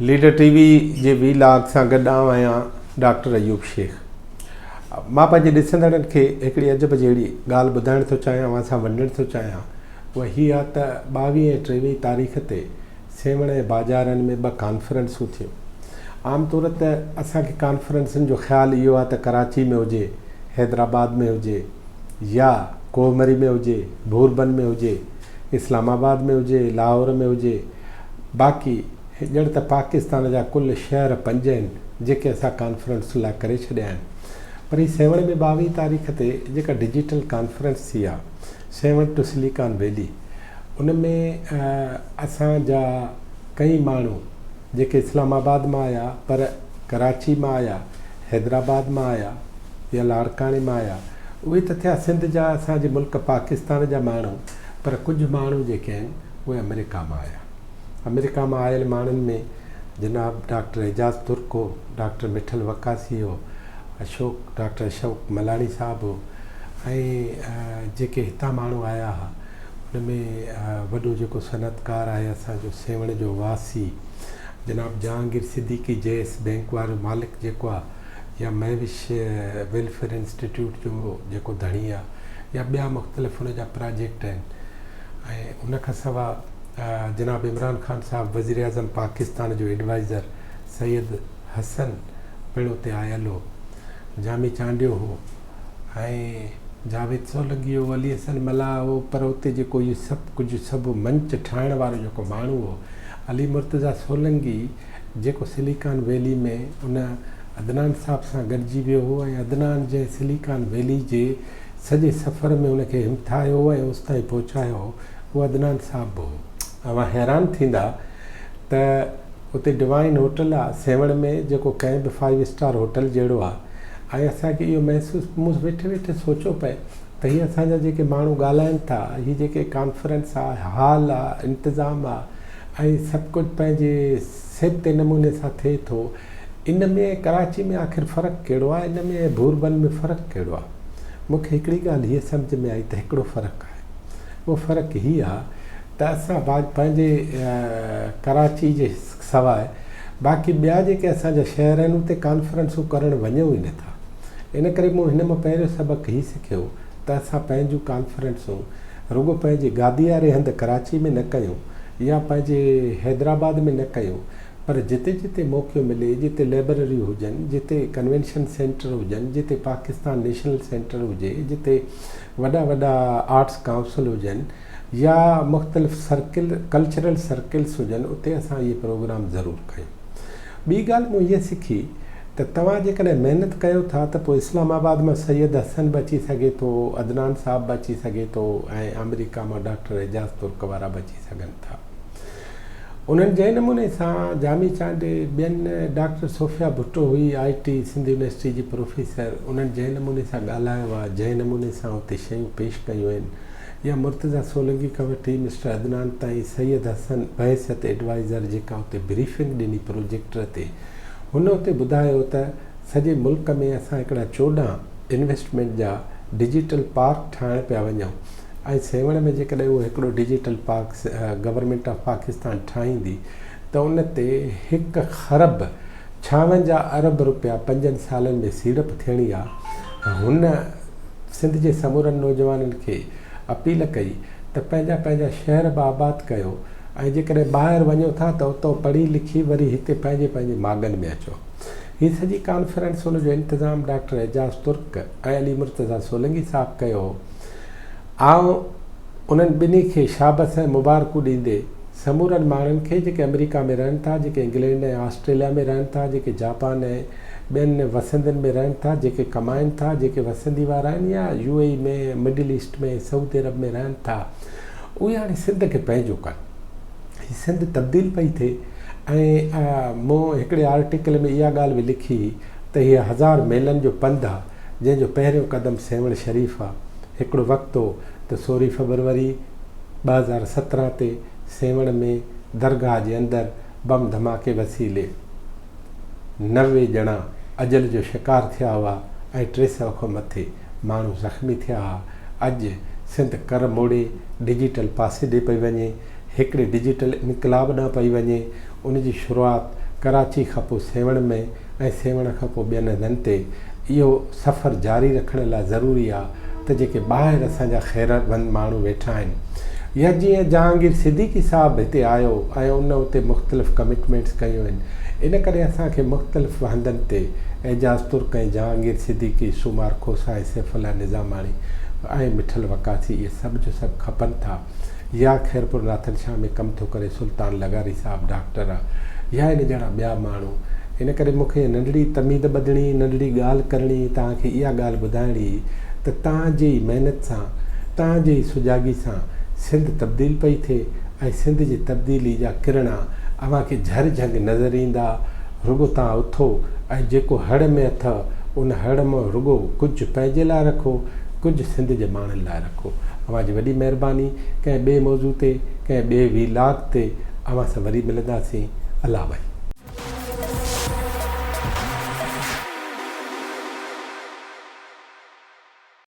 Leader TV जे vlog सां गॾु आहियां डॉक्टर अयूब शेख। मां पंहिंजे ॾिसंदड़नि खे हिकिड़ी अजब जहिड़ी ॻाल्हि ॿुधाइण थो चाहियां, असां वंडण थो चाहियां। उहा हीअ आहे त 22 ऐं 23 तारीख़ ते सेवण जे बाज़ारनि में 2 कॉन्फ्रेंसूं थियूं। आमतौर ते असांखे कॉन्फ्रेंसुनि जो ख़्यालु इहो आहे त कराची में हुजे, हैदराबाद में हुजे, या कोमरी में हुजे, भूरबन में हुजे, इस्लामाबाद में हुजे, लाहौर में हुजे। बाक़ी ॼण त पाकिस्तान जा कुल शहर 5 आहिनि जेके असां कॉन्फ्रेंस लाइ करे छॾिया आहिनि। पर ही सेवण में 22 तारीख़ ते जेका डिजिटल कॉन्फ्रेंस थी आहे, सेवण टू सिलिकॉन वैली, उन में असांजा कई माण्हू जेके इस्लामाबाद मां आया, पर कराची मां आया, हैदराबाद मां आया या लाड़काने मां आया, उहे त थिया सिंध जा, असांजे मुल्क पाकिस्तान जा माण्हू। पर कुझु माण्हू जेके आहिनि उहे अमेरिका मां आया। अमेरिका मां आयल माण्हुनि में जनाब डॉक्टर एजाज़ तुर्क हो, डॉक्टर मिठल वकासी हो, डॉक्टर अशोक मलानी साहब हो, ऐं जेके हितां माण्हू आया हुआ उन में वॾो जेको सनतकार आहे असांजो सेवण जो वासी जनाब जहांगीर सिद्दीकी जेस बैंक वारो मालिक जेको आहे, या महविश वेलफेयर इंस्टीट्यूट जो जेको धणी आहे, या ॿिया मुख़्तलिफ़ उन जा प्रोजेक्ट आहिनि। ऐं उन खां सवाइ जनाब इमरान ख़ान साहब वज़ीर आज़म पाकिस्तान जो एडवाइज़र सैयद हसन पिणु उते आयल हो, जामी चांडियो हो, ऐं जावेद सोलंगी हो, अली हसन मल्हा हो। पर उते जेको इहो सभु मंच ठाहिण वारो जेको माण्हू हो, अली मुर्तज़ा सोलंगी, जेको सिलिकॉन वैली में उन अदनान साहब सां गॾिजी वियो हो, ऐं अदनान जे सिलिकॉन वैली जे सॼे सफ़र में उनखे हिमथायो ऐं उस ताईं पहुचायो हो, उहो अदनान साहब हो। तव्हां हैरान थींदा त उते डिवाइन होटल आहे सेवण में, जेको कंहिं बि 5 स्टार होटल जहिड़ो आहे। ऐं असांखे इहो महसूसु मूं वेठे वेठे सोचो पए त हीअ असांजा जेके माण्हू ॻाल्हाइनि था, हीअ जेके कॉन्फ्रेंस आहे, हॉल आहे, इंतिज़ाम आहे, ऐं सभु कुझु पंहिंजे सिबते नमूने सां थिए थो। इन में कराची में आख़िर फ़र्क़ु कहिड़ो आहे, इन में भूरबन में फ़र्क़ु कहिड़ो आहे? मूंखे हिकिड़ी ॻाल्हि हीअ सम्झ में आई त हिकिड़ो फ़र्क़ु आहे। उहो फ़र्क़ु हीअ आहे त असां पंहिंजे कराची जे सवाइ बाक़ी ॿिया जेके असांजा शहर आहिनि उते कॉन्फ्रेंसूं करणु वञूं ई नथा। इन करे मूं हिन मां पहिरियों सबक़ु हीउ सिखियो त असां पंहिंजूं कॉन्फ्रेंसूं रुॻो पंहिंजे गादी वारे हंधि कराची में न कयूं, या पंहिंजे हैदराबाद में न कयूं, पर जिते जिते मौक़ो मिले, जिते लाइब्रेरियूं हुजनि, जिते कन्वेंशन सेंटर हुजनि, जिते पाकिस्तान नेशनल सेंटर हुजे, जिते वॾा वॾा आर्ट्स काउंसिल हुजनि, या मुख़्तलिफ़ कल्चरल सर्किल्स हुजनि, उते असां इहे प्रोग्राम ज़रूरु कयूं। ॿी ॻाल्हि मूं इहा सिखी त तव्हां जेकॾहिं महिनत कयो था त पोइ इस्लामाबाद मां सैयद हसन बि अची सघे थो, अदनान साहब बि अची सघे थो, ऐं अमेरिका मां डॉक्टर एजाज़ तुर्क वारा बि अची सघनि था। उन्हनि जंहिं नमूने सां जामी चांडे ॿियनि, डॉक्टर सोफिया भुट्टो हुई IT सिंध यूनिवर्सिटी जी प्रोफेसर, उन्हनि जंहिं नमूने सां ॻाल्हायो आहे, जंहिं नमूने सां उते शयूं पेश कयूं आहिनि, या मुर्तज़ा सोलंगी खां वठी मिस्टर अदनान ताईं सैयद हसन बहसियत एडवाइज़र जेका उते ब्रीफिंग ॾिनी प्रोजेक्टर ते, हुन उते ॿुधायो त सॼे मुल्क में असां हिकिड़ा 14 इन्वेस्टमेंट जा डिजिटल पार्क ठाहिण पिया वञूं, ऐं सेवण में जेकॾहिं उहो हिकिड़ो digital park government of Pakistan ठाहींदी त उन ते 1 खरब 56 अरब रुपया 5 सालनि में सीड़प थियणी आहे। हुन सिंध जे समूरनि नौजवाननि खे अपील कई त पंहिंजा पंहिंजा शहर बि आबाद कयो, ऐं जेकॾहिं ॿाहिरि वञो था त उतां पढ़ी लिखी वरी हिते पंहिंजे पंहिंजे माॻनि में अचो। हीअ सॼी कॉन्फ्रेंस हुन जो इंतिज़ाम डॉक्टर एजाज़ तुर्क ऐं अली मुर्तज़ा सोलंगी साहब कयो। आउं उन्हनि ॿिन्ही खे शाबस ऐं मुबारकूं ॾींदे समूरनि माण्हुनि खे जेके अमेरिका में रहनि था, जेके इंग्लैंड ऐं ऑस्ट्रेलिया में रहनि था, जेके जापान ऐं ॿियनि वसंदनि में रहनि था, जेके कमाइनि था, जेके वसंदी वारा आहिनि, या UAE में, मिडिल ईस्ट में, सऊदी अरब में रहनि था, उहे हाणे सिंध खे पंहिंजो कनि। हीअ सिंध तब्दील पई थिए। ऐं मूं हिकिड़े आर्टिकल में इहा ॻाल्हि बि लिखी त हीअ 1000 मेलनि जो पंधु आहे, जंहिंजो पहिरियों क़दम सेवण शरीफ़ आहे। हिकिड़ो वक़्तु हो त 16 फरवरी 2017 ते सेवण में दरगाह जे अंदरि बम धमाके वसीले 90 ॼणा अजल जो शिकार थिया हुआ, ऐं 300 खां मथे माण्हू ज़ख़्मी थिया हुआ। अॼु सिंध कर मोड़े डिजिटल पासे ॾे पई वञे, हिकिड़े डिजिटल इनकलाब ॾांहुं पई वञे। उन जी शुरूआति कराची खां पोइ सेवण में ऐं सेवण खां पोइ ॿियनि हंधनि ते इहो सफ़र जारी रखण लाइ ज़रूरी आहे त जेके ॿाहिरि असांजा ख़ैरतमंद माण्हू वेठा आहिनि या जीअं जहांगीर सिद्दीकी साहिबु हिते आयो ऐं उन उते मुख़्तलिफ़ कमिटमेंट्स कयूं आहिनि इन करे असांखे मुख़्तलिफ़ हंधनि ते एजाज़ तुर्क ऐं जहांगीर सिद्दीकी सुमार खोसा ऐं सैफुल्लाह निज़ामाणी ऐं मिठल वकासी इहे सभु जो सभु खपनि था या ख़ैरपुर नाथन शाह में कमु थो करे सुल्तान लगारी साहिबु डॉक्टर आहे या इन जहिड़ा ॿिया माण्हू इन करे मूंखे नंढड़ी तमीद ॿधणी नंढड़ी ॻाल्हि करणी तव्हांखे इहा ॻाल्हि ॿुधाइणी त तव्हांजी महिनत सां तव्हांजी सुजाॻी सां सिंध तब्दील पई थिए ऐं सिंध जी तब्दीली जा किरणा अव्हांखे झर झंग नज़र ईंदा रुॻो तव्हां उथो ऐं जेको हड़ में अथव उन हड़ मां रुॻो कुझु पंहिंजे लाइ रखो कुझु सिंध जे माण्हुनि लाइ रखो अव्हांजी वॾी महिरबानी कंहिं ॿिए मौज़ू ते कंहिं ॿिए वीलाग ते अव्हां सां वरी मिलंदासीं अल्लाह भाई।